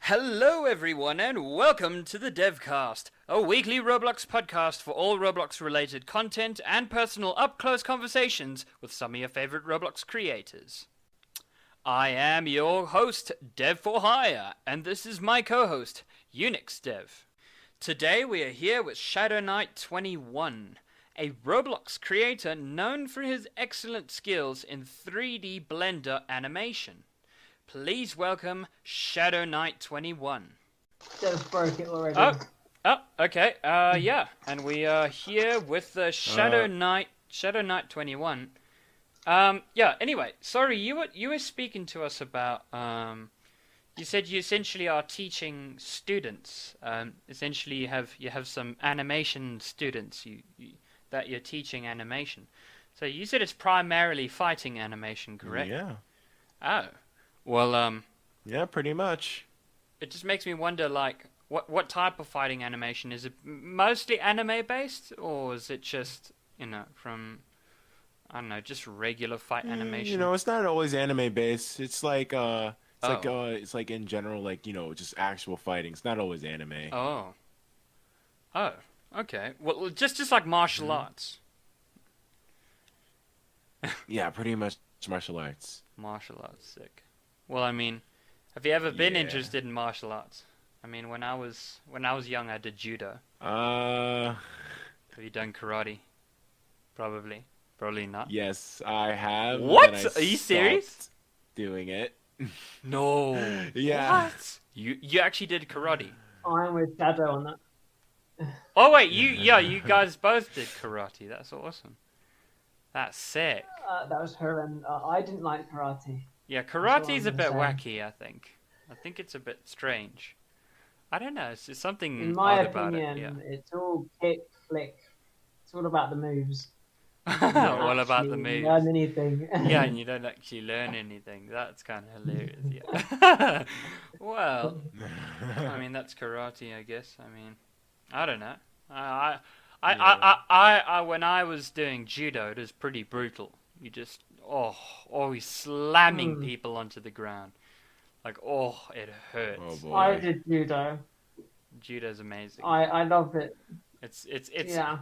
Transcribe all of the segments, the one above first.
Hello everyone and welcome to the DevCast, a weekly Roblox podcast for all Roblox-related content and personal up-close conversations with some of your favorite Roblox creators. I am your host, Dev for Hire, and this is my co-host, Unix Dev. Today we are here with ShadowKnight21, a Roblox creator known for his excellent skills in 3D Blender animation. Please welcome ShadowKnight21. Just broke it already. Okay. Yeah, and we are here with the ShadowKnight21. Yeah. Anyway, sorry, you were speaking to us about. You said you essentially are teaching students. Essentially, you have some animation students. That you're teaching animation. So you said it's primarily fighting animation, correct? Yeah. Oh. Well, Yeah, pretty much. it just makes me wonder, like, what type of fighting animation? Is it mostly anime-based, or is it just, from, I don't know, just regular fight animation? It's not always anime based. It's like it's like in general, like, just actual fighting. It's not always anime. Oh. Oh, okay. Well, just like martial arts. Yeah, pretty much martial arts. Martial arts, sick. Well, I mean, have you ever been Yeah. interested in martial arts? I mean, when I was young, I did judo. Uh, Have you done karate? Probably not. yes, I have. What? and I Are you serious? stopped doing it. No. Yeah. What? You actually did karate? I'm with Shadow on that. Oh wait, you guys both did karate. That's awesome. That's sick. That was her, and I didn't like karate. Yeah, what karate's a I'm bit gonna wacky. I think it's a bit strange. I don't know. It's just something In my odd about opinion, it. it's all kick, flick. It's all about the moves. Yeah. All about the Actually moves. learn anything. Yeah, and you don't actually learn anything. That's kind of hilarious. Yeah. Well, I mean that's karate, I guess. I mean, I don't know. I when I was doing judo, it was pretty brutal. You just always slamming people onto the ground. Like, it hurts. Oh boy. I did judo. Judo's amazing. I love it. It's Yeah.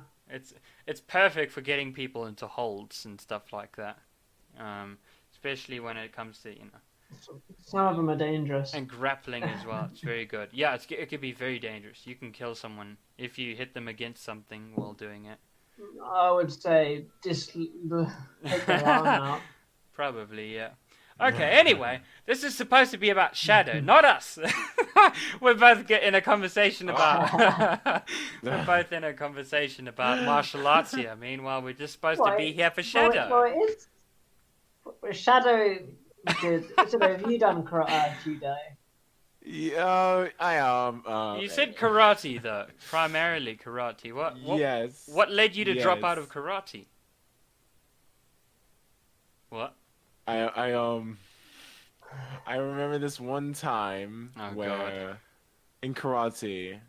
it's perfect for getting people into holds and stuff like that. Especially when it comes to Some of them are dangerous. and grappling as well. It's very good. Yeah, it could be very dangerous. You can kill someone if you hit them against something while doing it. I would say just take their arm out. Probably, yeah. Okay, anyway, this is supposed to be about Shadow, not us. We're both in a conversation about we're both in a conversation about martial arts here. Meanwhile, we're just supposed to be here for Shadow. Well, it is. Shadow did. So have you done judo? Yeah, You said karate though, primarily karate. What Yes. What led you to drop out Yes. of karate? What? I remember this one time where in karate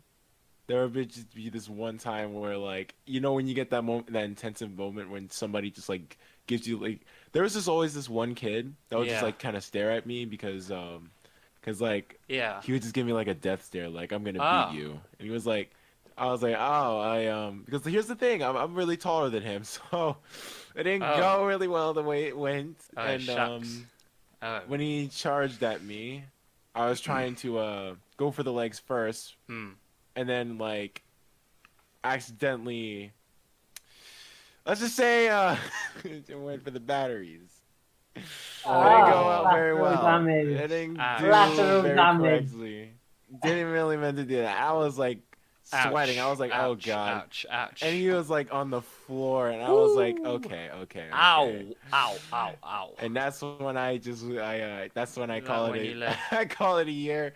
there would just be this one time where, like, when you get that moment, that intensive moment when somebody just like gives you, like, there was just always this one kid that would just like kind of stare at me because like Yeah. he would just give me like a death stare, like, I'm gonna Oh. beat you, and he was like, I was like, because here's the thing, I'm really taller than him, so it didn't go really well the way it went. Oh, And shucks. Oh. when he charged at me, I was trying to go for the legs first, and then, like, accidentally, let's just say, went for the batteries. It didn't go out very lateral well. damage. It didn't Ouch. do Lateral very damage. correctly. Didn't really meant to do that. I was like sweating. I was like, oh ouch, god. Ouch. And he was like on the floor, and I was like, okay. Ow. Ow. And that's when I that's when I That call when it you a, left. I call it a year.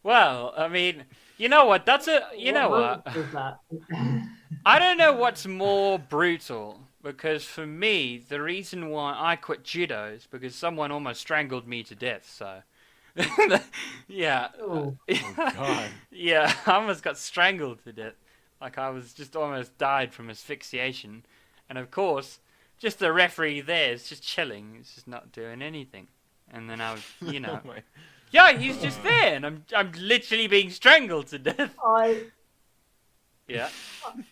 Well, I mean, you know what? You know what? month was that? I don't know what's more brutal, because for me, the reason why I quit judo is because someone almost strangled me to death, so... Yeah. Ooh. God. Yeah, I almost got strangled to death. Like, I was just almost died from asphyxiation. And of course, just the referee there is just chilling. He's just not doing anything. And then I was, Oh my- Yeah, he's just there, and I'm literally being strangled to death. Yeah.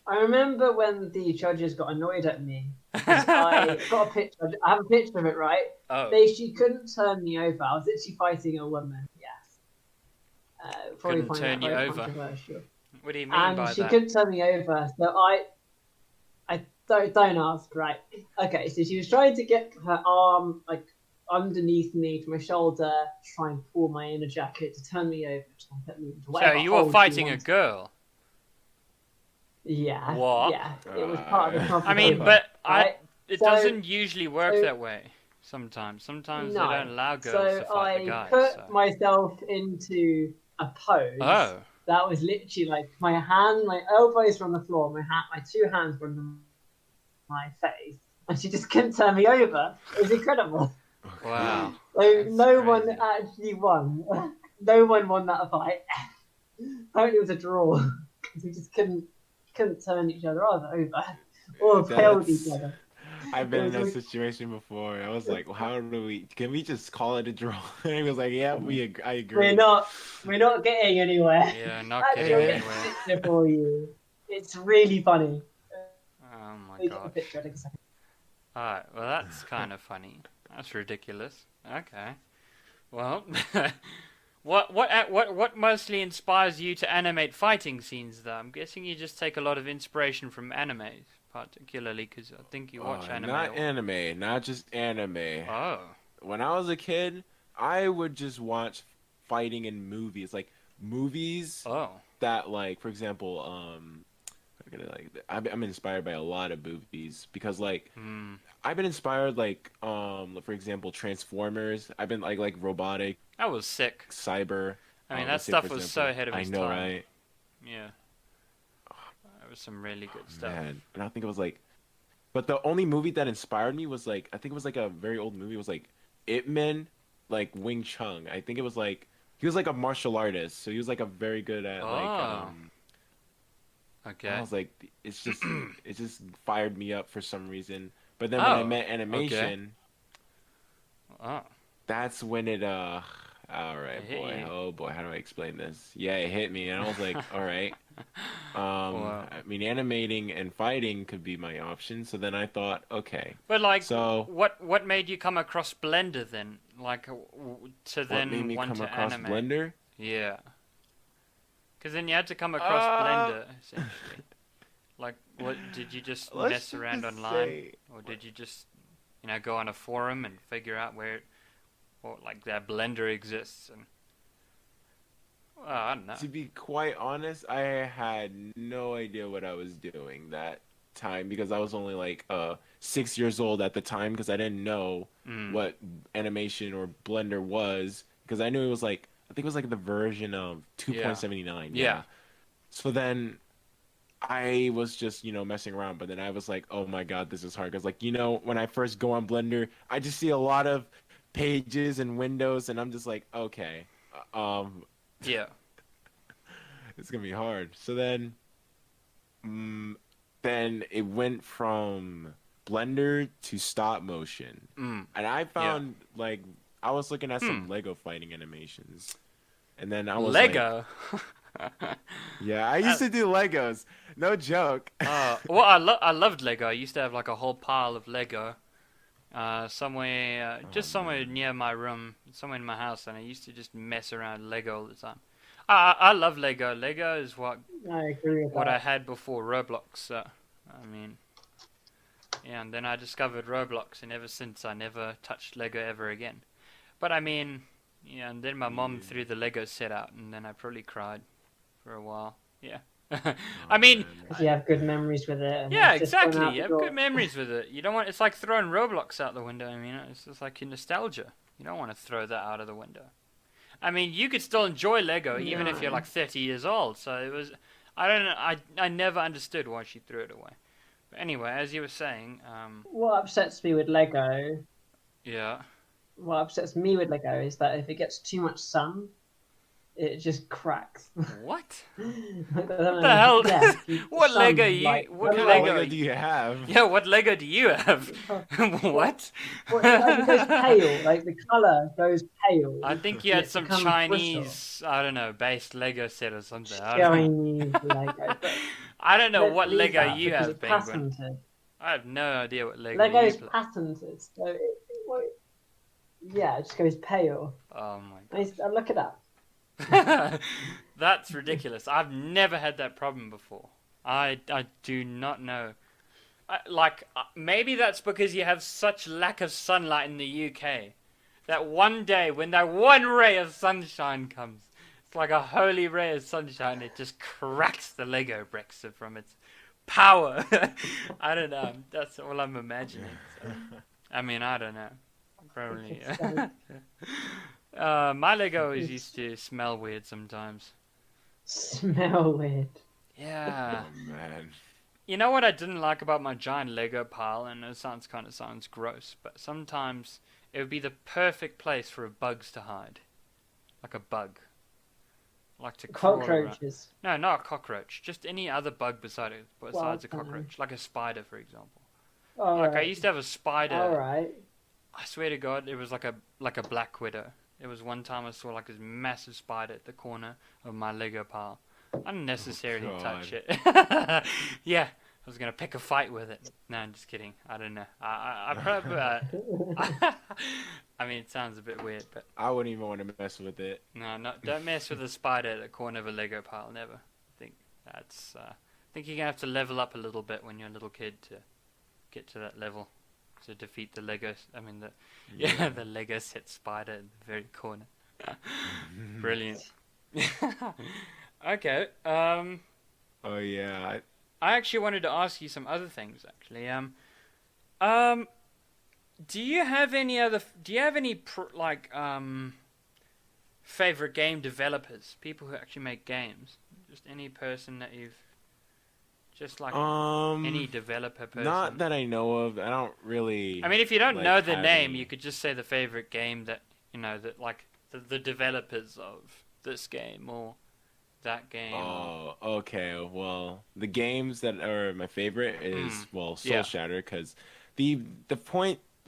I remember when the judges got annoyed at me. I got a picture. I have a picture of it, right? Oh. She couldn't turn me over. I was literally fighting a woman. Yes. Couldn't turn you over. Controversial. What do you mean And by that? she couldn't turn me over, so I don't ask, right? Okay, so she was trying to get her arm like underneath me to my shoulder, try and pull my inner jacket to turn me over, to put me into whatever So you were hole she fighting a wanted. girl? Yeah. What? Yeah, it was part of the I mean, competition, but right? it So- doesn't usually work that way. Sometimes they don't allow girls to fight the guys. So I put So. myself into a pose. Oh. That was literally like my elbows were on the floor, my two hands were on my face, and she just couldn't turn me over. It was incredible. Wow. So That's no crazy. one actually won. No one won that fight. Apparently it was a draw because we just couldn't turn each other over or held each other. I've been in that situation before. I was like, well, can we just call it a draw? And he was like, yeah, I agree. We're not getting anywhere. Yeah, not Actually, getting I'll get anywhere. a picture for you. It's really funny. Oh my Let me get the god. picture, take a second. Alright, well that's kind of funny. That's ridiculous. Okay. Well, what mostly inspires you to animate fighting scenes though? I'm guessing you just take a lot of inspiration from anime, particularly because I think you watch anime. Not anime, not just anime. Oh. When I was a kid, I would just watch fighting in movies, like movies Oh. that, like, for example, I'm inspired by a lot of movies because, like, I've been inspired, like, for example, Transformers. I've been like robotic. That was sick. Cyber. I mean, that let's say, stuff for was example, so ahead of its I know, time. right? Yeah. There was some really good stuff. Man, and I think it was like, but the only movie that inspired me was like, I think it was like a very old movie. It was like Ip Man, like Wing Chun. I think it was like he was like a martial artist, so he was like a very good at Okay. I was like, it just fired me up for some reason. But then when I met animation, that's when it all right, boy. Oh boy, how do I explain this? Yeah, it hit me, and I was like, all right. Wow. I mean, animating and fighting could be my option. So then I thought, okay. But like, so what made you come across Blender then? Like, to then what made me want come to across animate? Blender? Yeah. Because then you had to come across Blender, essentially. Like, what did you just mess around online, or did you just, go on a forum and figure out like that Blender exists? And I don't know. To be quite honest, I had no idea what I was doing that time because I was only like 6 years old at the time because I didn't know what animation or Blender was because I knew it was like I think it was like the version of 2.79. Yeah. So then I was just, messing around, but then I was like, oh my God, this is hard. Because, like, when I first go on Blender, I just see a lot of pages and windows, and I'm just like, okay. Yeah. It's going to be hard. So then it went from Blender to stop motion. And I found, like, I was looking at some Lego fighting animations. And then I was Lego? Yeah, I used to do Legos. No joke. Well, I loved Lego. I used to have like a whole pile of Lego, somewhere near my room, somewhere in my house, and I used to just mess around with Lego all the time. I love Lego. Lego is what I agree with I that. had before Roblox. So, I mean, yeah, and then I discovered Roblox, and ever since I never touched Lego ever again. But I mean, yeah, and then my mom threw the Lego set out, and then I probably cried for a while. Yeah. I mean, You have good memories with it. And yeah, it's just gone exactly. out You the have door. good memories with it. You don't want. It's like throwing Roblox out the window. I mean, it's just like your nostalgia. You don't want to throw that out of the window. I mean, you could still enjoy Lego even if you're like 30 years old. So it was. I don't know. I never understood why she threw it away. But anyway, as you were saying, What upsets me with Lego? yeah. What upsets me with Lego is that if it gets too much sun, it just cracks. What? I don't What know. the hell? Yeah, you- What some, Lego you? like, What some, What Lego? Lego do you have? Yeah, what Lego do you have? What? Well, it goes pale. Like the color goes pale. I think you and had it some becomes brittle. Chinese, I don't know, based Lego set or something. I don't know. Chinese Lego, but I don't know don't what believe Lego that you because have, it's Penguin. patented. I have no idea what Lego you Lego's play. patented, so yeah, it just goes pale. Oh my I'll look it up. god. That's ridiculous. I've never had that problem before. I do not know. Maybe that's because you have such lack of sunlight in the UK. That one day when that one ray of sunshine comes, it's like a holy ray of sunshine, it just cracks the Lego bricks from its power. I don't know. That's all I'm imagining. So. I mean, I don't know. Probably. My Lego always used to smell weird sometimes. Smell weird. Yeah. Oh man. You know what I didn't like about my giant Lego pile, and it sounds gross, but sometimes it would be the perfect place for bugs to hide. Like a bug. Like to crawl around. Cockroaches. No, not a cockroach. Just any other bug besides a Well, cockroach. Like a spider, for example. All Like I right. used to have a spider. All right. I swear to God, it was like a black widow. It was one time I saw like this massive spider at the corner of my Lego pile. I didn't necessarily touch it. Yeah, I was gonna pick a fight with it. No, I'm just kidding. I don't know. I probably. I mean, it sounds a bit weird, but I wouldn't even want to mess with it. no, don't mess with a spider at the corner of a Lego pile. Never. I think that's. I think you're gonna have to level up a little bit when you're a little kid to get to that level to defeat the Lego. I mean the Lego set spider in the very corner. Brilliant. Okay. Oh yeah. I actually wanted to ask you some other things. Actually, do you have any favorite game developers? People who actually make games. Just any person that you've, just like any developer person. Not that I know of. I don't really. I mean, if you don't like, know the have name, any- you could just say the favorite game that you know that like the developers of this game or that game. Oh, okay. Well, the games that are my favorite is Soul Shatter, because the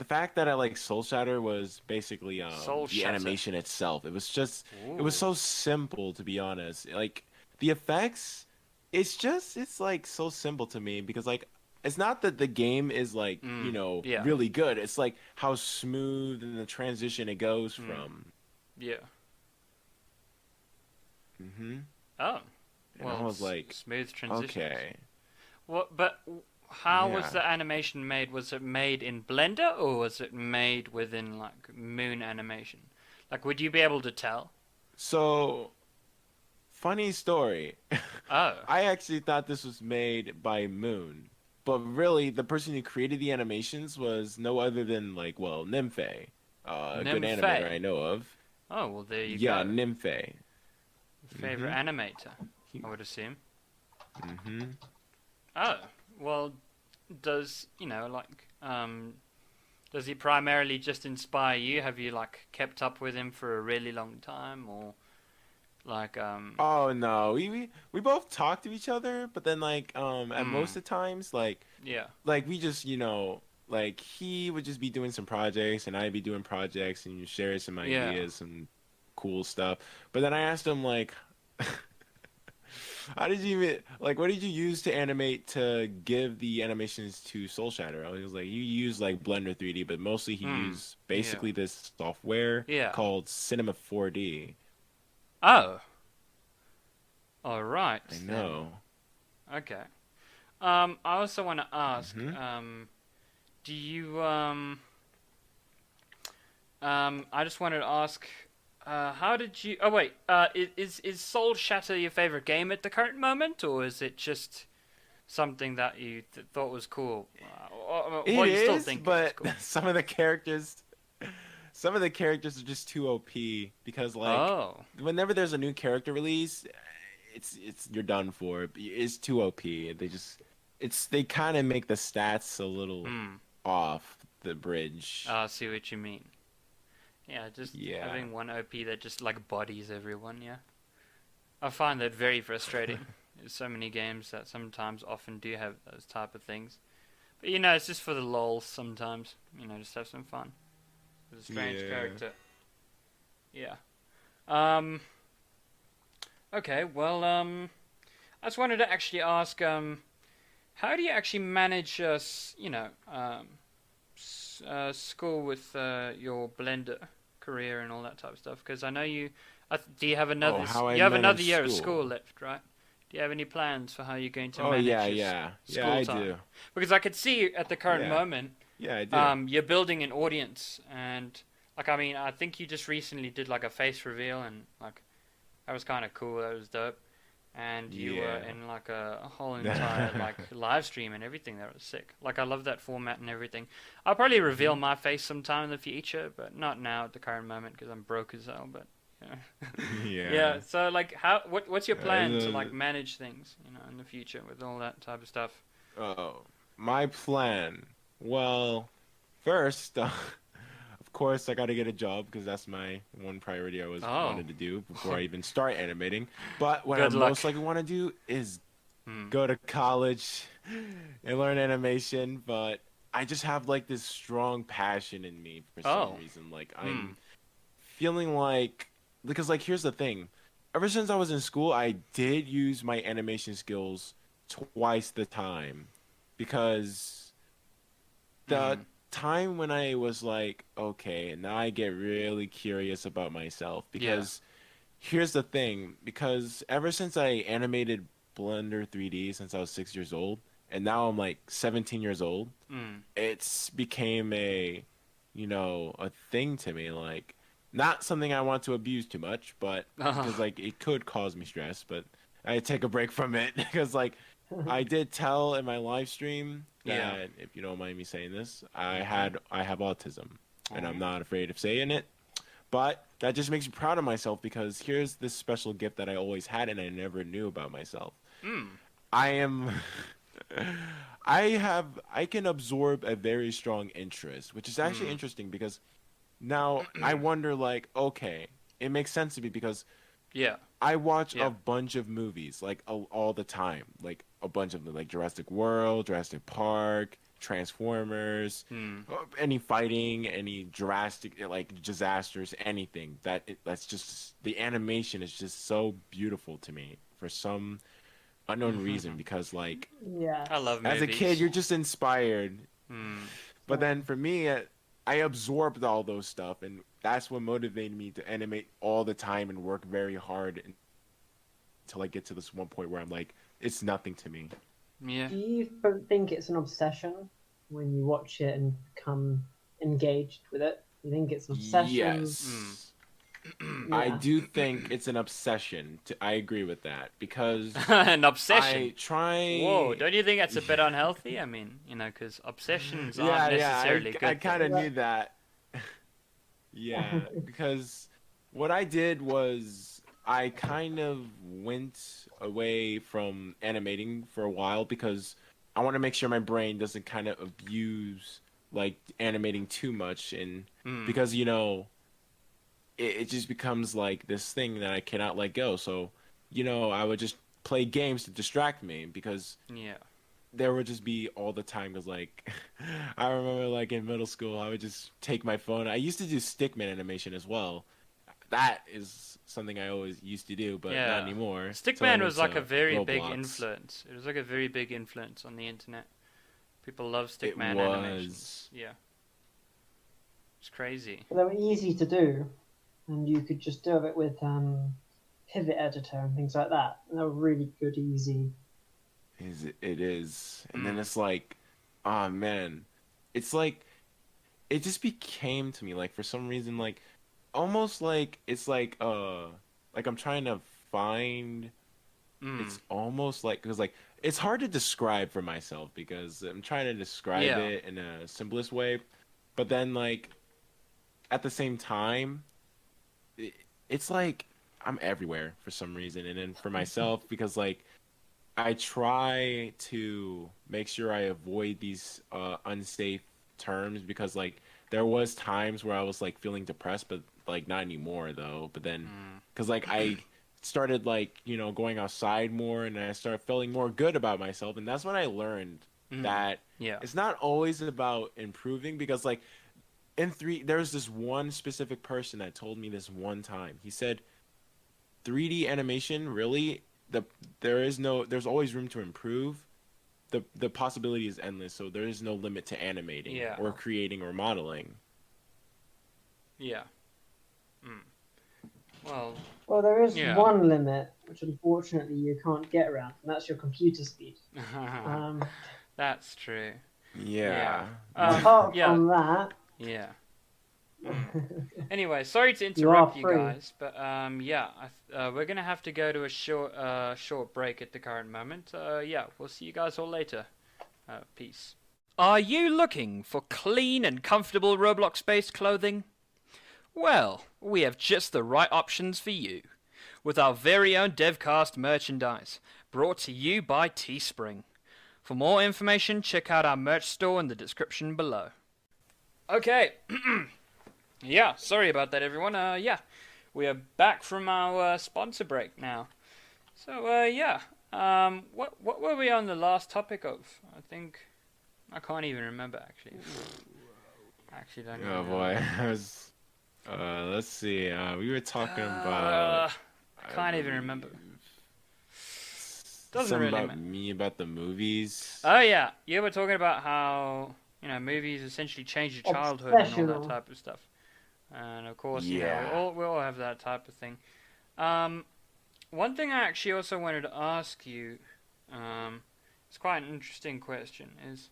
fact that I like Soul Shatter was basically Soul the Shatter. animation itself. It was just it Ooh. was so simple, to be honest. Like the effects, it's like so simple to me, because like it's not that the game is like really good. It's like how smooth and the transition it goes from. Yeah. Mm-hmm. Oh. And I was like, smooth transitions. okay. What? But how was Yeah. the animation made? Was it made in Blender or was it made within like Moon Animation? Like, would you be able to tell? So, funny story. Oh. I actually thought this was made by Moon, but really the person who created the animations was no other than Nymphe, a good Nymphe. animator I know of. Oh well, there you Yeah, go. Nymphe. Favorite animator, I would assume. Mm-hmm. Oh well, does does he primarily just inspire you? Have you like kept up with him for a really long time, or like Oh no, we both talk to each other, but then at most of the times yeah. we just he would just be doing some projects and I'd be doing projects and share some ideas, some cool stuff. But then I asked him how did you even what did you use to animate to give the animations to Soul Shatter? I was like, you use Blender 3D, but mostly he used basically this software called Cinema 4D. Oh. All right. I know. Okay. I also want to ask, do you I just wanted to ask, how did you? Oh wait, is Soul Shatter your favorite game at the current moment, or is it just something that you thought was cool? It you is, still think but it's cool? some of the characters are just too OP, because whenever there's a new character release, it's you're done for. It's too OP. They kind of make the stats a little off the bridge. I see what you mean. Yeah, just having one OP that just bodies everyone. Yeah. I find that very frustrating. There's so many games that sometimes often do have those type of things. But it's just for the lols sometimes. Just have some fun. With a strange character. Yeah. Okay, well, I just wanted to actually ask, how do you actually manage, school with your Blender career and all that type of stuff? Because I know do you have another? How I You have another manage year of school. school left, right? Do you have any plans for how you're going to Oh manage yeah, your yeah, school I time? do. Because I could see at the current Yeah. moment, Yeah, I do. you're building an audience, and I think you just recently did like a face reveal, and like that was kind of cool. That was dope. And you were Yeah. in like a whole entire like live stream and everything. That was sick. Like I love that format and everything. I'll probably reveal my face sometime in the future, but not now at the current moment because I'm broke as hell. But Yeah. yeah. So like, what's your plan to the- like manage things, in the future with all that type of stuff? Oh, my plan. Well, first, of course, I got to get a job because that's my one priority I wanted to do before I even start animating. But what I Good luck. most likely want to do is Hmm. go to college and learn animation. But I just have like this strong passion in me for some reason. Like I'm feeling like because like here's the thing. Ever since I was in school, I did use my animation skills twice the time because the time when I was like, okay, now I get really curious about myself because here's the thing, because ever since I animated Blender 3D since I was 6 years old, and now I'm like 17 years old, it's became a thing to me, like not something I want to abuse too much, but because like it could cause me stress, but I take a break from it because like I did tell in my live stream that if you don't mind me saying this, I have autism, and I'm not afraid of saying it. But that just makes me proud of myself because here's this special gift that I always had and I never knew about myself. I am I can absorb a very strong interest, which is actually interesting because now I wonder like, okay, it makes sense to me because I watch a bunch of movies like all the time, like a bunch of them, like Jurassic World, Jurassic Park, Transformers, any fighting, any drastic like disasters, anything that's just the animation is just so beautiful to me for some unknown reason because like I love as a movies. kid you're just inspired, but then for me I absorbed all those stuff and that's what motivated me to animate all the time and work very hard until I get to this one point where I'm like, it's nothing to me. Yeah. Do you think it's an obsession when you watch it and become engaged with it? You think it's an obsession? Yes. I do think it's an obsession. I agree with that because An obsession. I try. Whoa, don't you think that's a bit unhealthy? I mean, because obsessions aren't necessarily good. I kind of things. knew that. Yeah, because what I did was I kind of went away from animating for a while because I want to make sure my brain doesn't kind of abuse like animating too much and because it just becomes like this thing that I cannot let go. So, I would just play games to distract me because there would just be all the time because like I remember like in middle school I would just take my phone. I used to do stickman animation as well. That is something I always used to do, but not anymore. Stickman was like a very Roblox. big influence. It was like a very big influence on the internet. People love It stickman was. animations. Yeah. It's crazy. But they were easy to do, and you could just do it with pivot editor and things like that. And they were really good, easy. It is. And then it's like, oh man. It's like, it just became to me, like, for some reason, like, almost like, it's like I'm trying to find, it's almost like, because, like, it's hard to describe for myself, because I'm trying to describe it in a simplest way, but then, like, at the same time, it's like, I'm everywhere for some reason, and then for myself, because, like, I try to make sure I avoid these unsafe terms because like there was times where I was like feeling depressed, but like not anymore though. But then because like I started like going outside more, and I started feeling more good about myself, and that's when I learned that it's not always about improving, because like there's this one specific person that told me this one time. He said 3D animation, really, there's always room to improve. The possibility is endless, so there is no limit to animating or creating or modeling. Yeah. Well, there is one limit, which unfortunately you can't get around, and that's your computer speed. That's true. Yeah. Apart from that. Yeah. Anyway, sorry to interrupt you guys, but we're gonna have to go to a short break at the current moment. We'll see you guys all later. Peace. Are you looking for clean and comfortable Roblox-based clothing? Well, we have just the right options for you, with our very own DevCast merchandise, brought to you by Teespring. For more information, check out our merch store in the description below. Okay. Sorry about that, everyone. We are back from our sponsor break now. So, what were we on the last topic of? I can't even remember, actually. Actually, don't Oh, remember. boy. Let's see. We were talking about... I can't even remember. Doesn't something really about me, about the movies. Oh, yeah. You were talking about how, movies essentially change your childhood and all that type of stuff. And, of course, we all have that type of thing. One thing I actually also wanted to ask you, it's quite an interesting question, is,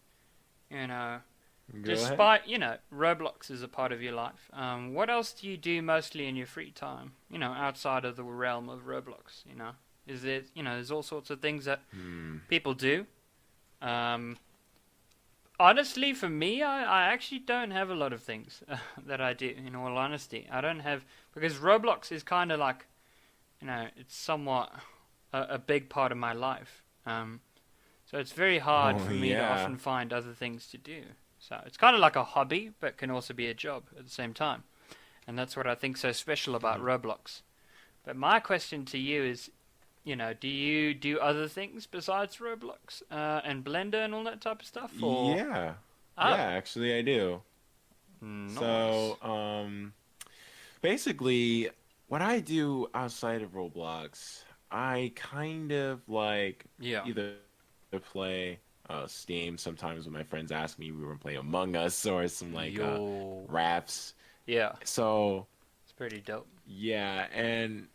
despite, Roblox is a part of your life, what else do you do mostly in your free time, outside of the realm of Roblox, Is there, there's all sorts of things that people do. Honestly, for me, I actually don't have a lot of things that I do, in all honesty. I don't have, because Roblox is kind of like, it's somewhat a big part of my life. So it's very hard for me to often find other things to do. So it's kind of like a hobby, but can also be a job at the same time. And that's what I think so special about Roblox. But my question to you is, do you do other things besides Roblox and Blender and all that type of stuff? Or? Yeah. Yeah, actually I do. Nice. So, basically, what I do outside of Roblox, I kind of like either play Steam. Sometimes when my friends ask me, we were playing Among Us or some like raps. Yeah. So it's pretty dope. Yeah, and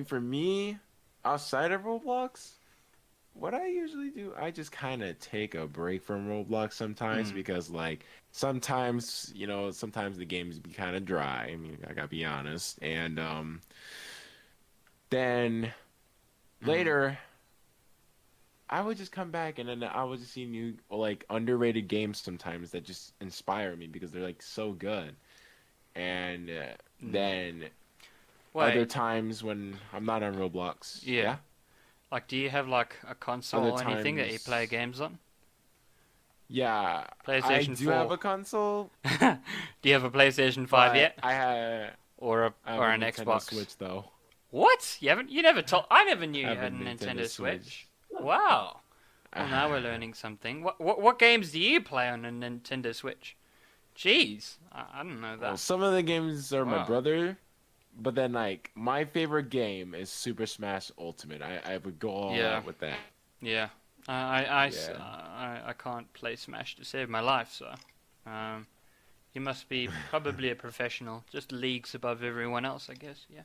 for me, outside of Roblox, what I usually do, I just kind of take a break from Roblox sometimes because like sometimes sometimes the games be kind of dry. I mean, I gotta be honest. And then later, I would just come back and then I would just see new like underrated games sometimes that just inspire me because they're like so good. And then other times when I'm not on Roblox, like, do you have like a console or anything that you play games on? Yeah, PlayStation 4. I do have a console. Do you have a PlayStation 5 yet? I have or an Nintendo Xbox Switch though. What? You never told. I never knew you had a Nintendo Switch. Wow. Well, now we're learning something. What games do you play on a Nintendo Switch? Jeez, I didn't know that. Well, some of the games are my brother, but then like my favorite game is Super Smash Ultimate. I would go all out with that. Yeah. I can't play Smash to save my life, so you must be probably a professional, just leagues above everyone else, I guess. Yeah,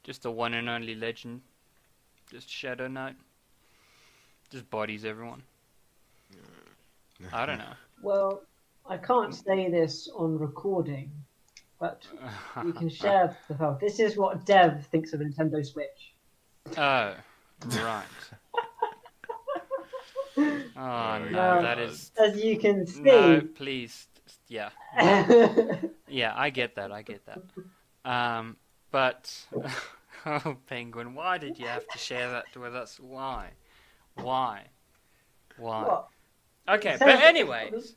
just the one and only legend, just Shadow Knight, just bodies everyone. I don't know. Well, I can't say this on recording, but we can share the fact. This is what Dev thinks of a Nintendo Switch. Oh, right. Oh, no, that is... As you can see... No, please, yeah. Yeah, I get that. But, oh, Penguin, why did you have to share that with us? Why? What? Okay, but anyways.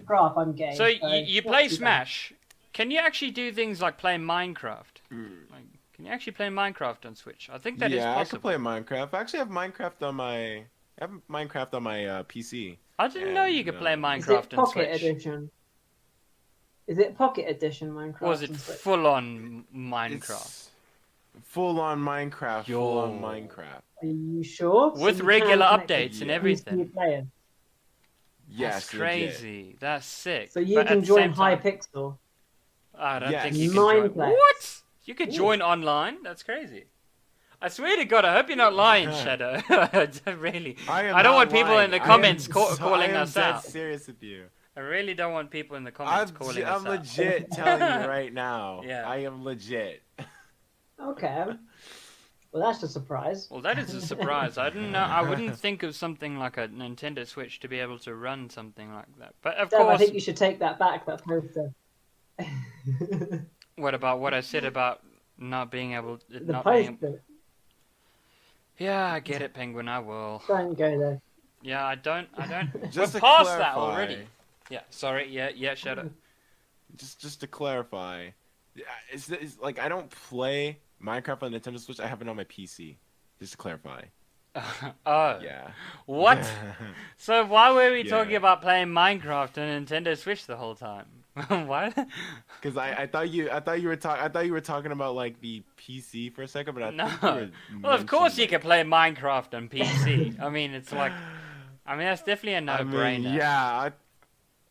Graph, I'm gay, so you play Smash. Can you actually do things like play Minecraft? Like, Can you actually play Minecraft on Switch? I think that is Yeah, I possible. can play Minecraft. I actually have Minecraft on my PC. I didn't know you could play Is it Minecraft on Pocket Switch. Edition? Is it Pocket Edition Minecraft? Or is it on Switch? full-on Minecraft? It's full on Minecraft. Yo. Full on Minecraft. Are you sure? With you regular can connect updates to and Yeah. everything. PC players. Yes, That's legit. crazy. That's sick. So you But at can the join same time- Hypixel. I don't Yes. think you can Nine join. players. What? You could Ooh. join online? That's crazy. I swear to God, I hope you're not lying, Shadow. Really. I don't not want people lying. in the I comments am calling I am us dead out. serious with you. I really don't want people in the comments calling us I'm out. legit telling you right now. Yeah. I am legit. Okay. Well, that's a surprise. Well, that is a surprise. I didn't know. I wouldn't think of something like a Nintendo Switch to be able to run something like that. But of Dev, I course, think you should take that back, that poster. what about what I said about not being able? The Not being. poster. Yeah, I get it, Penguin. I will. Don't go there. Yeah, I don't. Just We're to past that clarify, already. Yeah. Sorry. Yeah. Shadow. Just to clarify, it's like I don't play Minecraft on Nintendo Switch. I have it on my PC. Just to clarify. Oh. Yeah. What? So why were we Yeah. talking about playing Minecraft on Nintendo Switch the whole time? What? Because I thought you were talking about like the PC for a second, but I No. think you were Well, of course you mentioning, can play Minecraft on PC. I mean, it's like, that's definitely a I mean, no-brainer. yeah.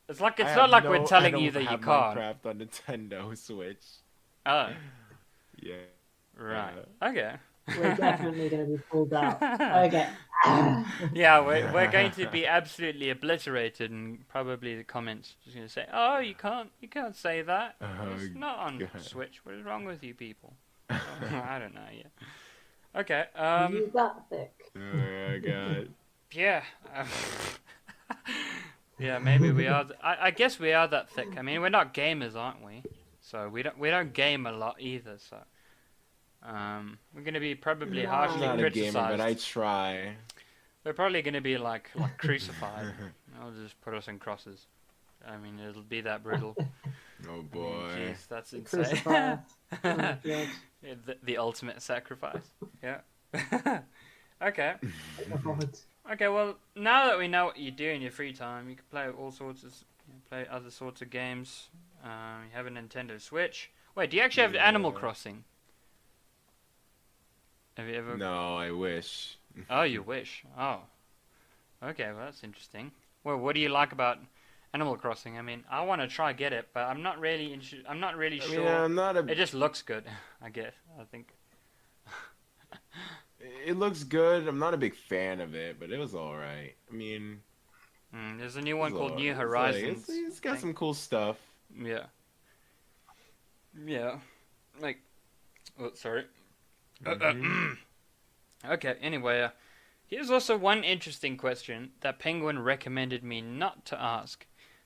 It's like it's I not have like no- we're I telling don't you that you have can't. Minecraft on Nintendo Switch. Oh, Yeah. right. Okay. We're definitely going to be pulled out. Okay. Yeah, we're going to be absolutely obliterated, and probably the comments just going to say, "Oh, you can't say that. It's not on God. Switch. What is wrong with you people?" I don't know. Yeah. Okay. You that thick. Oh God. Yeah. Yeah, maybe we are. I guess we are that thick. I mean, we're not gamers, aren't we? So we don't game a lot either. So we're gonna be probably No. harshly I'm not a gamer, criticized. but I try. We're probably gonna be like crucified. I'll just put us in crosses. I mean, it'll be that brutal. Oh I mean, boy. jeez, that's insane. Crucify. Oh, God. Yeah, the ultimate sacrifice. Yeah. Okay. God. Okay, well, now that we know what you do in your free time, you can play all sorts of, play other sorts of games. You have a Nintendo Switch. Wait, do you actually have Animal Yeah. Crossing? Have you ever? No, I wish. Oh, you wish. Oh. Okay, well that's interesting. Well, what do you like about Animal Crossing? I mean, I want to try get it, but I'm not really I'm not really I sure. mean, I'm not a. It just looks good, I guess. I think. It looks good. I'm not a big fan of it, but it was all right. I mean, There's a new one it's called all- New it's like- Horizons. it's got thing. some cool stuff. Yeah. Yeah. Like. Oh, sorry. Okay, anyway, here's also one interesting question that Penguin recommended me not to ask.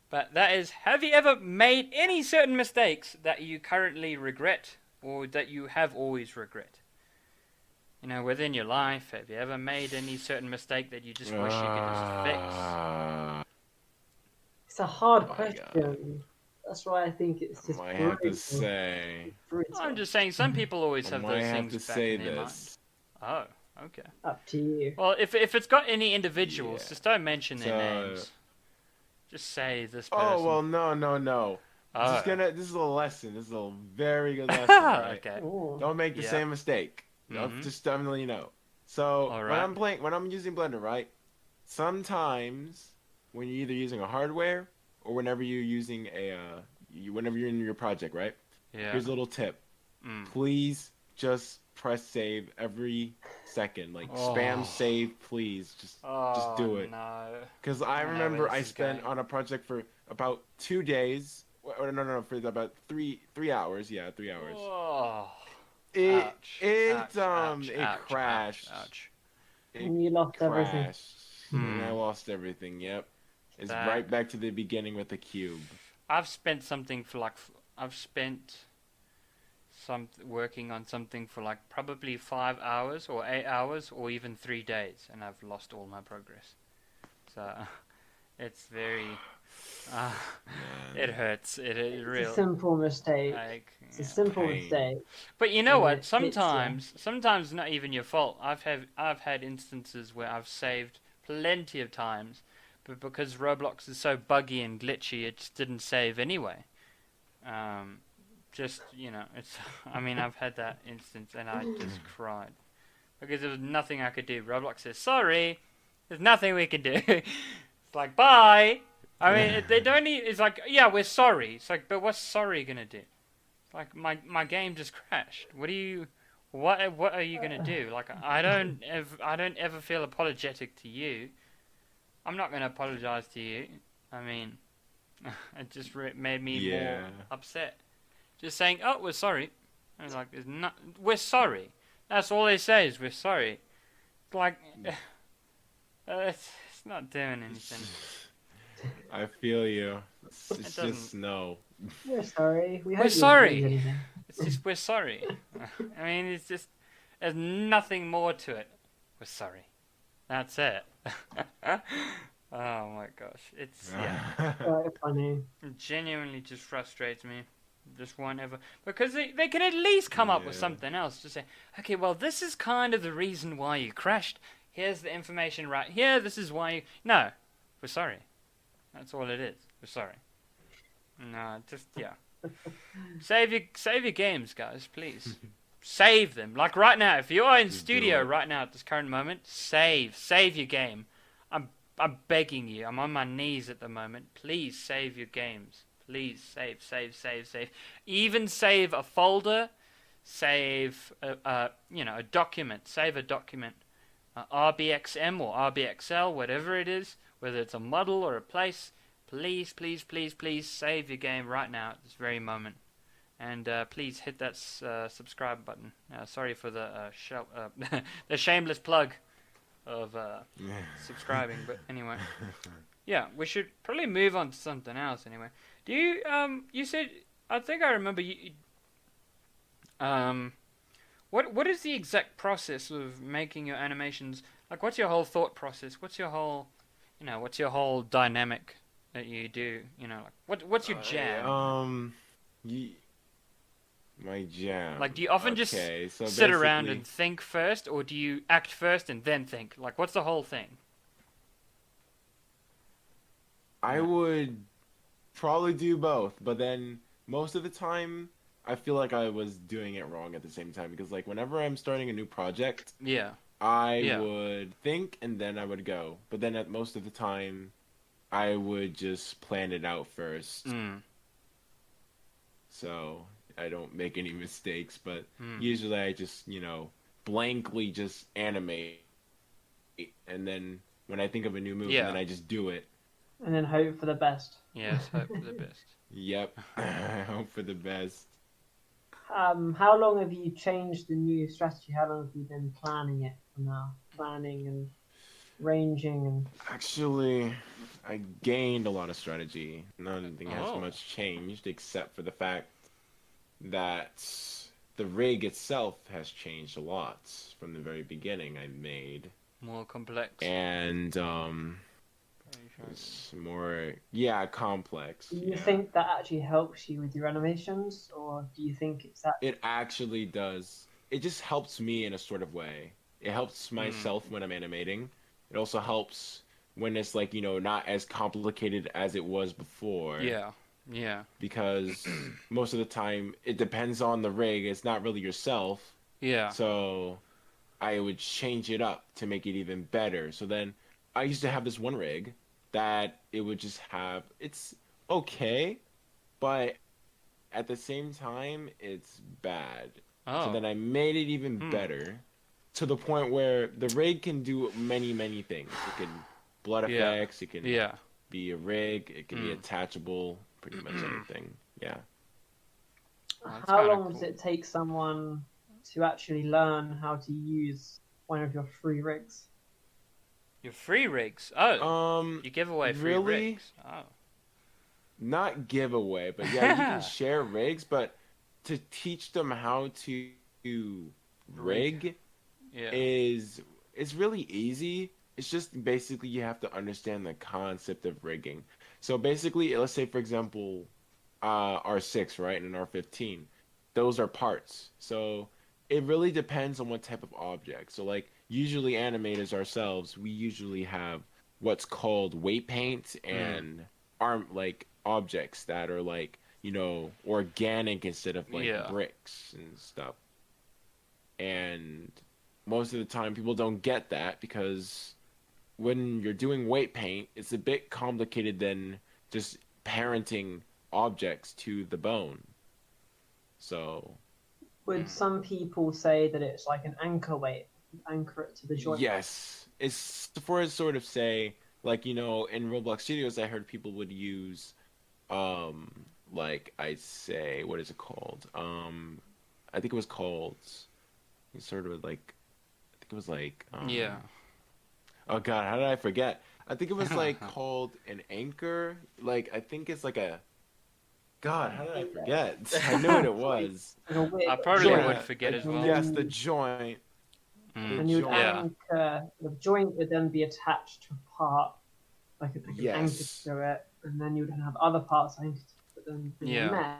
But that is, have you ever made any certain mistakes that you currently regret, or that you have always regret? You know, within your life, have you ever made any certain mistake that you just wish you could just fix? It's a hard Oh my question. That's why I think it's just I have to brutal. say, Brutal. I'm just saying, some people always I have might those have things to back say in their mind. this. Oh, okay. Up to you. Well, if it's got any individuals, Yeah. just don't mention their So- names. Just say this person. Oh well, no. Oh. This is a lesson. This is a very good lesson. Right? Okay. Ooh. Don't make the Yeah. same mistake. Mhm. Just I'm letting you know. So Alright. when I'm using Blender, right? Sometimes when you're either using a hardware or whenever you're using whenever you're in your project, right? Yeah. Here's a little tip. Mm. Please just press save every second. Like spam Oh. save, please. Just do it. No. Because I I know remember where I this is spent going. on a project for about 2 days. No, for about three hours. Yeah, 3 hours. Oh. It Ouch, it ouch, ouch, it ouch, crashed. Ouch. It And you lost everything. crashed. And I Hmm. lost everything. Yep. It's That- right back to the beginning with the cube. I've spent working on something for like probably 5 hours or 8 hours or even 3 days, and I've lost all my progress. So It's very. It hurts. It It's real. a simple mistake. Like, It's a simple pain. mistake. But you know And what? it hits you. Sometimes not even your fault. I've had instances where I've saved plenty of times, but because Roblox is so buggy and glitchy, it just didn't save anyway. Just it's. I mean, I've had that instance, and I just cried because there was nothing I could do. Roblox says sorry. There's nothing we can do. It's like bye. I mean, they don't. It's like, yeah, we're sorry. It's like, but what's sorry gonna do? Like my game just crashed. What are you gonna do? Like I don't ever feel apologetic to you. I'm not gonna apologize to you. I mean, it just made me more upset. Just saying, oh, we're sorry. I was like, we're sorry. That's all they say is we're sorry. It's like, it's not doing anything. I feel you. It's just no. We're sorry. We're sorry. It's just we're sorry. I mean, it's just there's nothing more to it. We're sorry. That's it. Oh my gosh, it's Quite funny. It genuinely just frustrates me. Just won't ever because they can at least come up with something else. Just say, okay, well, this is kind of the reason why you crashed. Here's the information right here. This is why you. No, we're sorry. That's all it is. We're sorry. No, just Save your games, guys, please. Save them. Like right now, if you're in studio right now at this current moment, save your game. I'm begging you. I'm on my knees at the moment. Please save your games. Please save. Even save a folder. Save a document. Save a document. RBXM or RBXL, whatever it is, whether it's a model or a place. Please save your game right now at this very moment. And please hit that subscribe button. Sorry for the the shameless plug of subscribing, but anyway. Yeah, we should probably move on to something else anyway. Do you you said, I think I remember you what is the exact process of making your animations? Like, what's your whole thought process? What's your whole dynamic that you do? Like, what's your jam? My jam. Like, do you often just sit around and think first, or do you act first and then think? Like, what's the whole thing? I would probably do both, but then most of the time I feel like I was doing it wrong at the same time, because like whenever I'm starting a new project, I would think and then I would go. But then at most of the time I would just plan it out first. So I don't make any mistakes, but usually I just, blankly just animate, and then when I think of a new move, then I just do it. And then hope for the best. Yes, hope for the best. Yep, I hope for the best. How long have you changed the new strategy? How long have you been planning it from now? Planning and ranging and... Actually, I gained a lot of strategy. Nothing has much changed except for the fact that the rig itself has changed a lot from the very beginning I made. More complex. And it's more complex. Do you think that actually helps you with your animations, or do you think it's that? It actually does. It just helps me in a sort of way. It helps myself when I'm animating. It also helps when it's like, not as complicated as it was before. Yeah. Because most of the time it depends on the rig. It's not really yourself. Yeah. So I would change it up to make it even better. So then I used to have this one rig that it would just have, it's okay, but at the same time, it's bad. So then I made it even better, to the point where the rig can do many, many things. It can blood effects, it can be a rig, it can be attachable, pretty much anything. Yeah. How long does it take someone to actually learn how to use one of your free rigs? Your free rigs? Oh. You give away free rigs. Oh. Not giveaway, but yeah, you can share rigs, but to teach them how to rig is really easy, it's just basically you have to understand the concept of rigging. So basically, let's say for example, R6, right, and an R15, those are parts. So it really depends on what type of object. So like usually animators ourselves, we usually have what's called weight paint and arm like objects that are like, organic instead of like bricks and stuff. And most of the time people don't get that because when you're doing weight paint, it's a bit complicated than just parenting objects to the bone. So would some people say that it's like an anchor weight, anchor it to the joint? yes, it's for sort of say like in Roblox Studios, I heard people would use like I say, what is it called? I think it was called sort of like I think it was like oh god, how did I forget? I think it was like called an anchor. Like I think it's like a God, how did I forget? I knew what it was. I probably would forget as well. Yes, the joint. And you would anchor, the joint would then be attached to a part, like an anchor to it, and then you would have other parts anchored to it, but then mesh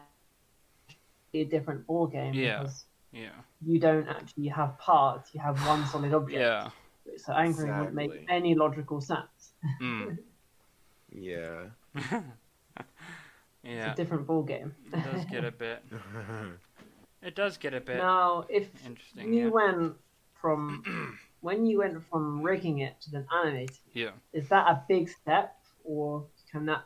be a different ball game because you don't actually have parts, you have one solid object. Yeah. So anchoring wouldn't make any logical sense. Yeah. It's a different ball game. It does get a bit. It does get a bit. Now, if interesting, you went from when you went from rigging it to then animating, is that a big step, or can that?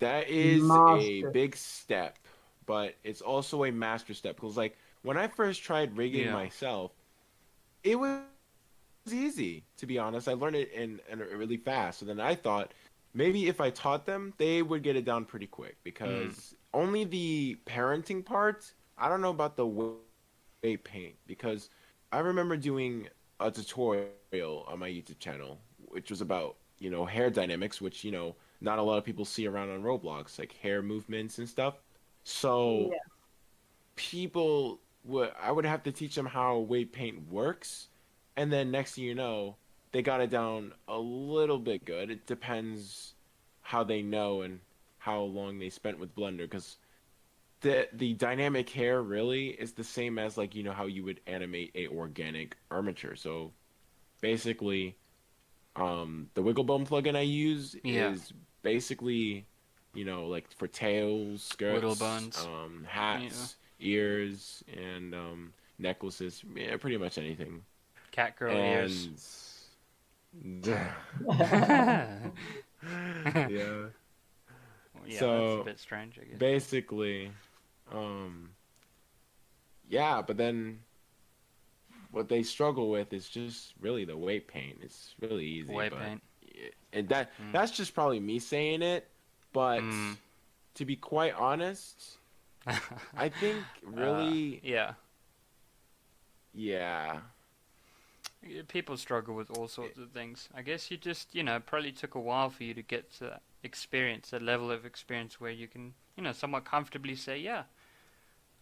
That is a big step, but it's also a master step because, like, when I first tried rigging myself, it was easy. To be honest, I learned it in really fast. So then I thought, maybe if I taught them, they would get it down pretty quick because only the parenting part, I don't know about the weight paint because I remember doing a tutorial on my YouTube channel, which was about, hair dynamics, which, not a lot of people see around on Roblox, like hair movements and stuff. So I would have to teach them how weight paint works. And then next thing you know, they got it down a little bit good. It depends how they know and how long they spent with Blender, because the dynamic hair really is the same as like how you would animate a organic armature. So basically, the Wiggle Bone plugin I use is basically like for tails, skirts, hats, ears, and necklaces. Yeah, pretty much anything. Cat girl ears. Yeah. So that's a bit strange, I guess. Basically, but then what they struggle with is just really the weight paint. It's really easy. Paint. And that's just probably me saying it, but to be quite honest, I think really people struggle with all sorts of things. I guess you just, probably took a while for you to get to that experience, that level of experience where you can, somewhat comfortably say,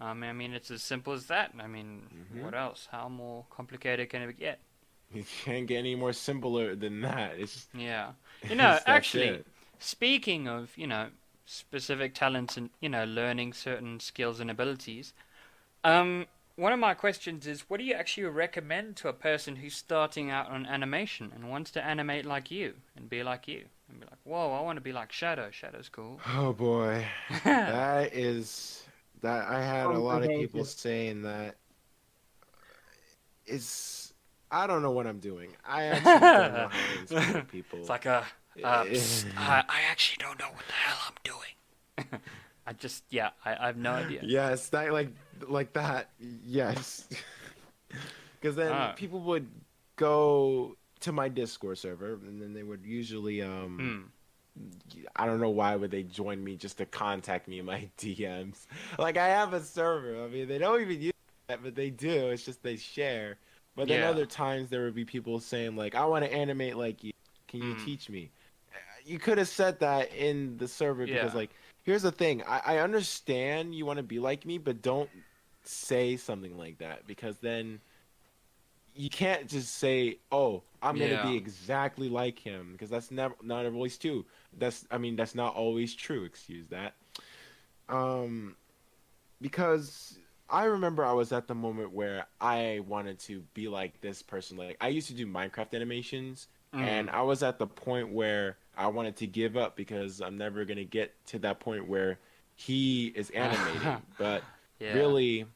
I mean, it's as simple as that. I mean, what else? How more complicated can it get? You can't get any more simpler than that. It's actually, speaking of, specific talents and, learning certain skills and abilities, one of my questions is, what do you actually recommend to a person who's starting out on animation and wants to animate like you and be like you? And be like, whoa, I want to be like Shadow. Shadow's cool. Oh, boy. I had a lot of people saying that. I don't know what I'm doing. I actually don't know how to inspire people. It's like I actually don't know what the hell I'm doing. I have no idea. Yes, that like that. Yes, because then people would go to my Discord server, and then they would usually I don't know why would they join me just to contact me in my DMs. Like I have a server. I mean, they don't even use that, but they do. It's just they share. But then other times there would be people saying like, I want to animate like you. Can you teach me? You could have said that in the server because like. Here's the thing. I understand you want to be like me, but don't say something like that because then you can't just say, "Oh, I'm gonna Yeah. be exactly like him," because that's never not always true. That's not always true. Excuse that. Um, because I remember I was at the moment where I wanted to be like this person. Like I used to do Minecraft animations, and I was at the point where I wanted to give up because I'm never gonna get to that point where he is animating. But Yeah. really,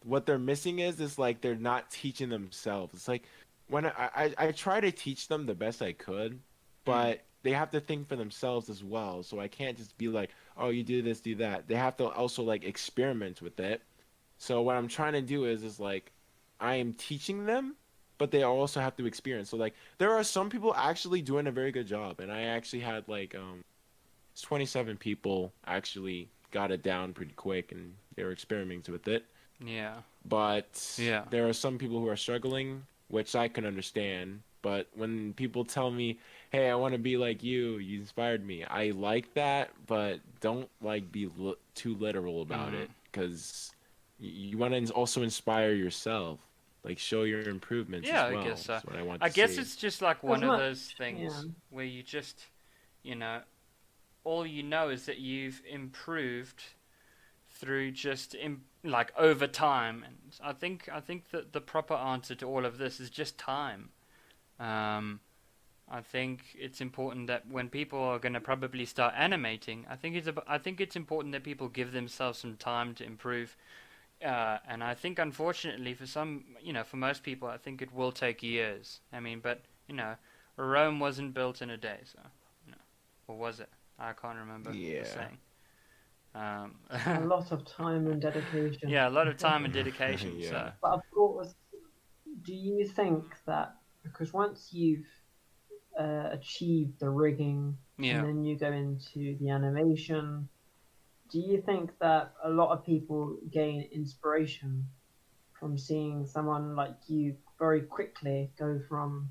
what they're missing is like they're not teaching themselves. It's like when I try to teach them the best I could, Mm. but they have to think for themselves as well. So I can't just be like, oh, you do this, do that. They have to also like experiment with it. So what I'm trying to do is like I am teaching them, but they also have to experience. So like there are some people actually doing a very good job, and I actually had like 27 people actually got it down pretty quick, and they were experimenting with it. Yeah. But Yeah. there are some people who are struggling, which I can understand. But when people tell me, "Hey, I want to be like you inspired me," I like that, but don't like be too literal about Mm. it, because you want to also inspire yourself, like show your improvements Yeah, as I well. guess so. That's what I want I to guess see. it's just like As one of those much, yeah. things where you just, you know, all you know is that you've improved through just like over time, and I think that the proper answer to all of this is just time. Um, I think it's important that when people are going to probably start animating, I think it's important that people give themselves some time to improve. And I think unfortunately for some, for most people, I think it will take years. I mean, but Rome wasn't built in a day, so or was it? I can't remember the Yeah. saying. Um, A lot of time and dedication. yeah, a lot of time and dedication. Yeah. So But of course, do you think that because once you've achieved the rigging and yeah, then you go into the animation, do you think that a lot of people gain inspiration from seeing someone like you very quickly go from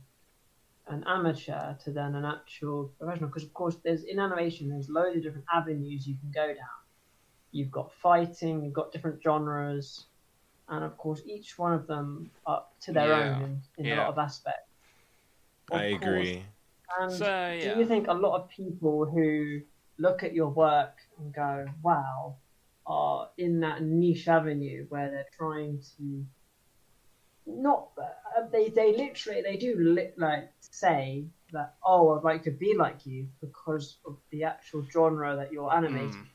an amateur to then an actual professional? Because of course, there's in animation, there's loads of different avenues you can go down. You've got fighting, you've got different genres, and of course, each one of them are to their own yeah, in a lot yeah. of aspects. I Of course, agree. and So do yeah, you think a lot of people who look at your work and go, wow, are in that niche avenue where they're trying to not they literally they do like say that, oh, I'd like to be like you because of the actual genre that you're mm, animating.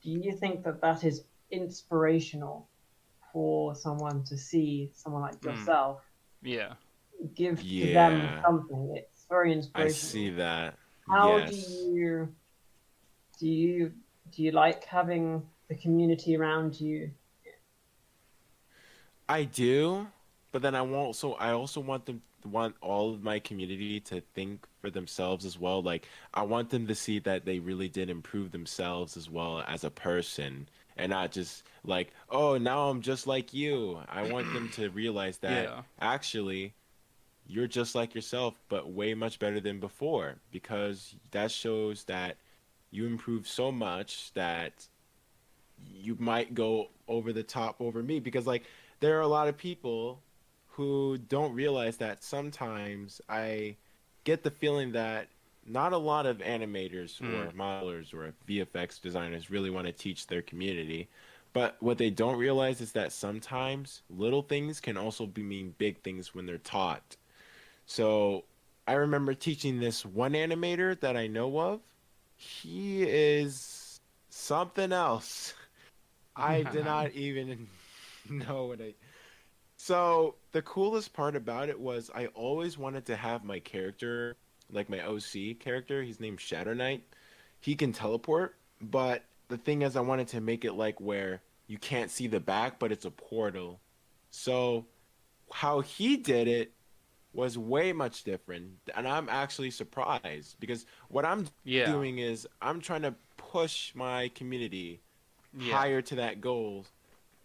Do you think that that is inspirational for someone to see someone like mm, yourself yeah. give to them Yeah. something? It's very I see inspirational. that. How Yes. do you do you like having the community around you? I do, but then I also want all of my community to think for themselves as well. Like I want them to see that they really did improve themselves as well as a person, and not just like, oh, now I'm just like you. I want them to realize that Yeah. actually you're just like yourself, but way much better than before, because that shows that you improve so much that you might go over the top over me, because like there are a lot of people who don't realize that sometimes I get the feeling that not a lot of animators Mm. or modelers or VFX designers really want to teach their community. But what they don't realize is that sometimes little things can also mean big things when they're taught. So I remember teaching this one animator that I know of. He is something else. I did not even know what I. So the coolest part about it was I always wanted to have my character, like my OC character. He's named Shadow Knight. He can teleport, but the thing is, I wanted to make it like where you can't see the back, but it's a portal. So how he did it was way much different, and I'm actually surprised because what I'm Yeah. doing is I'm trying to push my community Yeah. higher to that goal,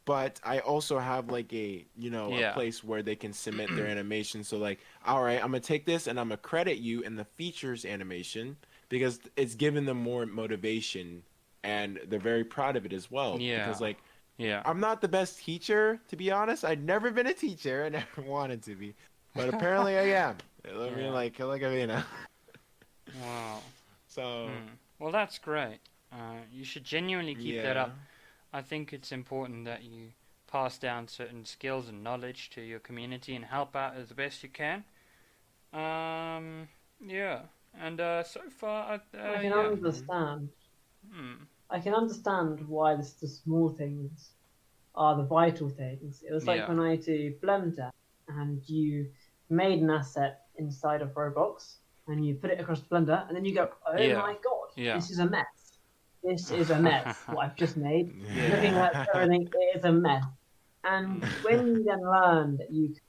but I also have like a Yeah. place where they can submit their animation. So like, all right, I'm gonna take this and I'm gonna credit you in the features animation because it's given them more motivation, and they're very proud of it as well. Yeah. Because like Yeah. I'm not the best teacher, to be honest. I've never been a teacher. I never wanted to be, but apparently I am. I mean, like Wow. So. Well, that's great. You should genuinely keep that up. Yeah. I think it's important that you pass down certain skills and knowledge to your community and help out as best you can. Yeah. And so far, I can yeah. understand. Hmm. I can understand why the small things are the vital things. It was like Yeah. when I do Blender and you made an asset inside of Roblox and you put it across Blender and then you go, oh Yeah. my god, Yeah. this is a mess. This is a mess. What I've just made. Yeah. Looking at everything, it is a mess. And when you then learn that you can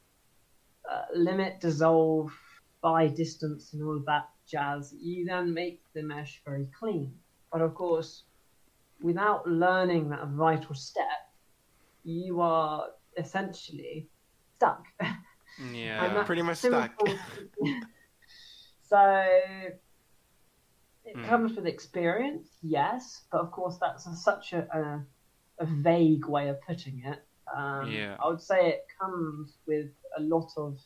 limit, dissolve, by distance, and all of that jazz, you then make the mesh very clean. But of course, without learning that vital step, you are essentially stuck. Yeah. Pretty much stuck. So it comes with experience, yes, but of course that's such a vague way of putting it. Yeah. I would say it comes with a lot of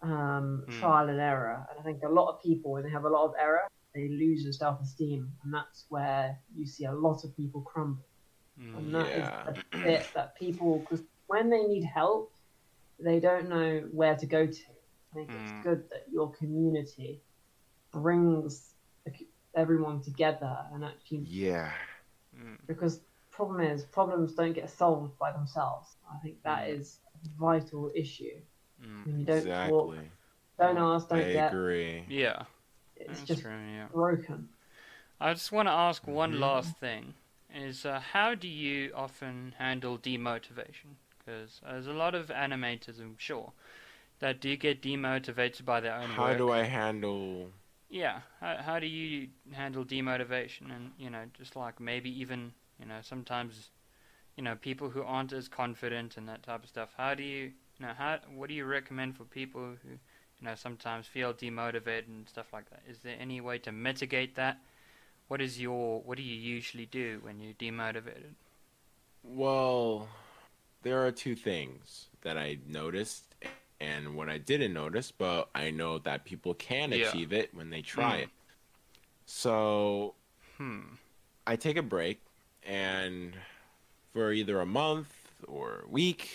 trial and error, and I think a lot of people, when they have a lot of error, they lose their self-esteem, and that's where you see a lot of people crumble. And that is the bit that people, because when they need help, they don't know where to go to. I think it's good that your community brings everyone together and actually. Yeah. Because problems don't get solved by themselves. I think that is a vital issue. When you don't talk, don't ask, don't get. I agree. Yeah. It's That's just true, yeah. broken. I just want to ask one last thing. Is how do you often handle demotivation? Because there's a lot of animators, I'm sure, that do get demotivated by their own work. How do I handle... Yeah, how do you handle demotivation? And, just like maybe even, sometimes, people who aren't as confident and that type of stuff. How do you, what do you recommend for people who, sometimes feel demotivated and stuff like that? Is there any way to mitigate that? What do you usually do when you're demotivated? Well, there are two things that I noticed and what I didn't notice, but I know that people can achieve it when they try it. So, I take a break, and for either a month or a week,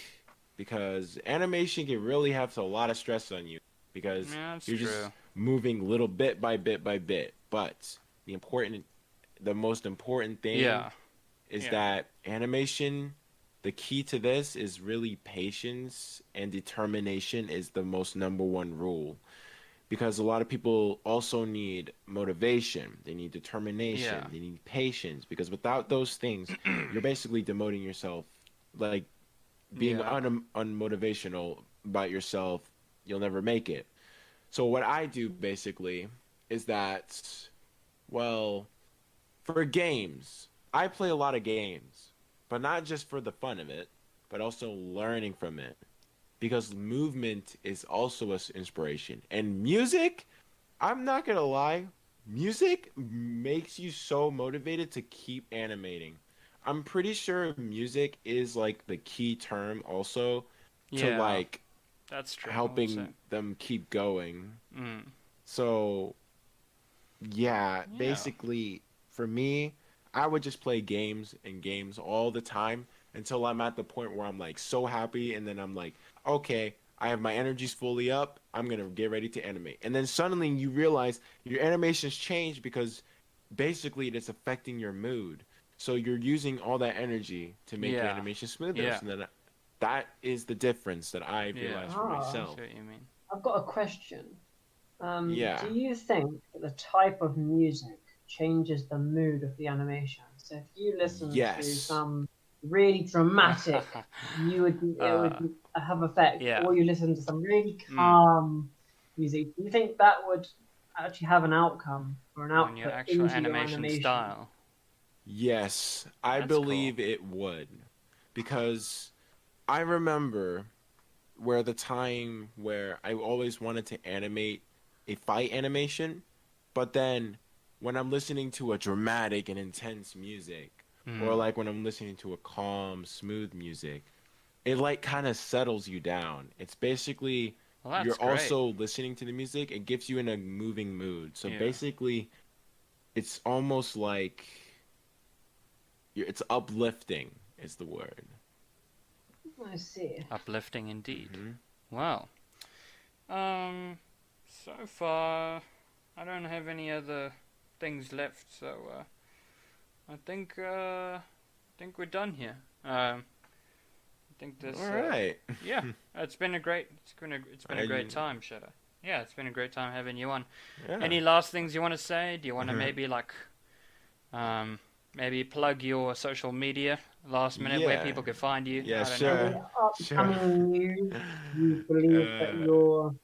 because animation can really have a lot of stress on you, because you're just moving little bit by bit by bit. But the most important thing is that animation, the key to this is really patience, and determination is the most number one rule. Because a lot of people also need motivation, they need determination, they need patience, because without those things, you're basically demoting yourself, like being unmotivational about yourself, you'll never make it. So what I do basically is that, well, for games, I play a lot of games, but not just for the fun of it, but also learning from it. Because movement is also an inspiration. And music, I'm not going to lie, music makes you so motivated to keep animating. I'm pretty sure music is like the key term also to like that's true, helping them keep going. So basically for me, I would just play games and games all the time until I'm at the point where I'm like so happy, and then I'm like, okay, I have my energies fully up, I'm going to get ready to animate. And then suddenly you realize your animations change because basically it's affecting your mood. So you're using all that energy to make your animation smoother. So then that is the difference that I realized for myself. I see what you mean. I've got a question. Do you think that the type of music changes the mood of the animation? So if you listen to some really dramatic, it would have effect. Or you listen to some really calm music. Do you think that would actually have an outcome or an output your actual into animation your animation style? Yes, I believe it would, because I remember the time where I always wanted to animate a fight animation, but then when I'm listening to a dramatic and intense music, or like when I'm listening to a calm, smooth music, it like kind of settles you down. It's basically you're great. also listening to the music. It gets you in a moving mood. So basically, it's almost like it's uplifting is the word. I see. Uplifting indeed. Wow. So far, I don't have any other things left, so I think we're done here. I think this. All right. Yeah, it's been a great time, Shadow. Yeah, it's been a great time having you on. Yeah. Any last things you want to say? Do you want to maybe maybe plug your social media last minute where people can find you? Yeah, I don't sure. know. Upcoming news you believe that your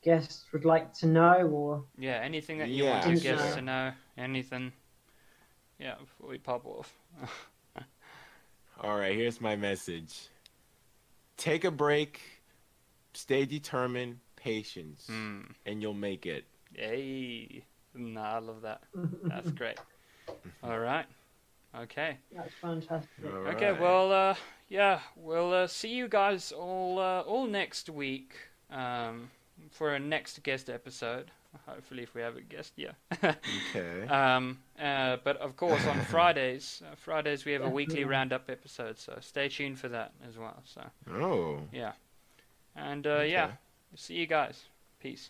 guests would like to know, or anything that you want your guests to know, anything. Yeah, before we pop off. All right, here's my message. Take a break, stay determined, patience, and you'll make it. Hey, I love that. That's great. All right. Okay. That's fantastic. All Okay. right. Well, we'll see you guys all next week for a next guest episode. Hopefully, if we have a guest, Okay. But of course, on Fridays we have a weekly roundup episode, so stay tuned for that as well. So. Oh. Yeah. And Okay. see you guys. Peace.